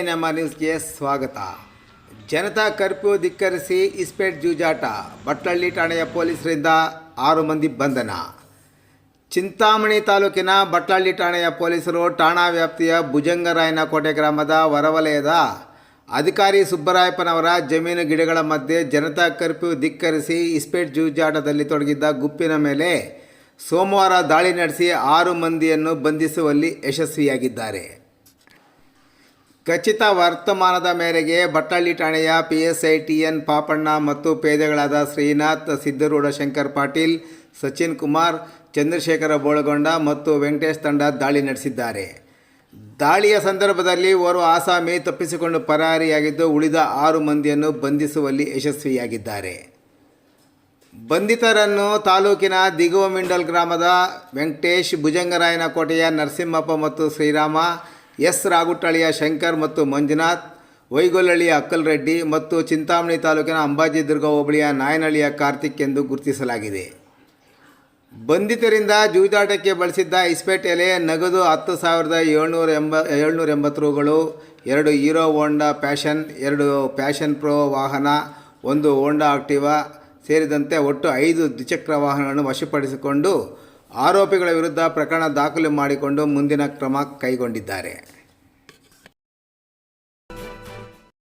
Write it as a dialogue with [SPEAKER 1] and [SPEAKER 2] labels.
[SPEAKER 1] ನಮ್ಮ ನ್ಯೂಸ್ಗೆ ಸ್ವಾಗತ. ಜನತಾ ಕರ್ಫ್ಯೂ ಧಿಕ್ಕರಿಸಿ ಇಸ್ಪೇಟ್ ಜೂಜಾಟ, ಬಟ್ಲಳ್ಳಿ ಠಾಣೆಯ ಪೊಲೀಸರಿಂದ 6 ಮಂದಿ ಬಂಧನ. ಚಿಂತಾಮಣಿ ತಾಲೂಕಿನ ಬಟ್ಲಳ್ಳಿ ಠಾಣೆಯ ಪೊಲೀಸರು ಠಾಣಾ ವ್ಯಾಪ್ತಿಯ ಭುಜಂಗರಾಯನಕೋಟೆ ಗ್ರಾಮದ ಹೊರವಲಯದ ಅಧಿಕಾರಿ ಸುಬ್ಬರಾಯಪ್ಪನವರ ಜಮೀನು ಗಿಡಗಳ ಮಧ್ಯೆ ಜನತಾ ಕರ್ಫ್ಯೂ ಧಿಕ್ಕರಿಸಿ ಇಸ್ಪೇಟ್ ಜೂಜಾಟದಲ್ಲಿ ತೊಡಗಿದ್ದ ಗುಂಪಿನ ಮೇಲೆ ಸೋಮವಾರ ದಾಳಿ ನಡೆಸಿ 6 ಮಂದಿಯನ್ನು ಬಂಧಿಸುವಲ್ಲಿ ಯಶಸ್ವಿಯಾಗಿದ್ದಾರೆ. ಖಚಿತ ವರ್ತಮಾನದ ಮೇರೆಗೆ ಬಟ್ಲಳ್ಳಿ ಠಾಣೆಯ PSI TN ಪಾಪಣ್ಣ ಮತ್ತು ಪೇದೆಗಳಾದ ಶ್ರೀನಾಥ್, ಸಿದ್ದರೂಢ, ಶಂಕರ್ ಪಾಟೀಲ್, ಸಚಿನ್ ಕುಮಾರ್, ಚಂದ್ರಶೇಖರ ಬೋಳಗೊಂಡ ಮತ್ತು ವೆಂಕಟೇಶ್ ತಂಡ ದಾಳಿ ನಡೆಸಿದ್ದಾರೆ. ದಾಳಿಯ ಸಂದರ್ಭದಲ್ಲಿ ಓರ್ವ ಆಸಾಮಿ ತಪ್ಪಿಸಿಕೊಂಡು ಪರಾರಿಯಾಗಿದ್ದು, ಉಳಿದ 6 ಮಂದಿಯನ್ನು ಬಂಧಿಸುವಲ್ಲಿ ಯಶಸ್ವಿಯಾಗಿದ್ದಾರೆ. ಬಂಧಿತರನ್ನು ತಾಲೂಕಿನ ದಿಗುವಮಿಂಡಲ್ ಗ್ರಾಮದ ವೆಂಕಟೇಶ್, ಭುಜಂಗರಾಯನಕೋಟೆಯ ನರಸಿಂಹಪ್ಪ ಮತ್ತು ಶ್ರೀರಾಮ, ಎಸ್ ರಾಗುಟ್ಟಳಿಯ ಶಂಕರ್ ಮತ್ತು ಮಂಜುನಾಥ್, ವೈಗೊಲ್ಲಳ್ಳಿಯ ಅಕ್ಕಲ್ರೆಡ್ಡಿ ಮತ್ತು ಚಿಂತಾಮಣಿ ತಾಲೂಕಿನ ಅಂಬಾಜಿದುರ್ಗ ಹೋಬಳಿಯ ನಾಯನಹಳ್ಳಿಯ ಕಾರ್ತಿಕ್ ಎಂದು ಗುರುತಿಸಲಾಗಿದೆ. ಬಂಧಿತರಿಂದ ಜೂಜಾಟಕ್ಕೆ ಬಳಸಿದ್ದ ಇಸ್ಪೇಟ್ ಎಲೆ, ನಗದು 10,780 ರೂಗಳು, 2 ಹೀರೋ ಹೋಂಡಾ ಪ್ಯಾಷನ್, 2 ಪ್ಯಾಷನ್ ಪ್ರೋ ವಾಹನ, 1 ಹೋಂಡಾ ಆಕ್ಟಿವಾ ಸೇರಿದಂತೆ ಒಟ್ಟು 5 ದ್ವಿಚಕ್ರ ವಾಹನಗಳನ್ನು ವಶಪಡಿಸಿಕೊಂಡು ಆರೋಪಿಗಳ ವಿರುದ್ಧ ಪ್ರಕರಣ ದಾಖಲು ಮಾಡಿಕೊಂಡು ಮುಂದಿನ ಕ್ರಮ ಕೈಗೊಂಡಿದ್ದಾರೆ.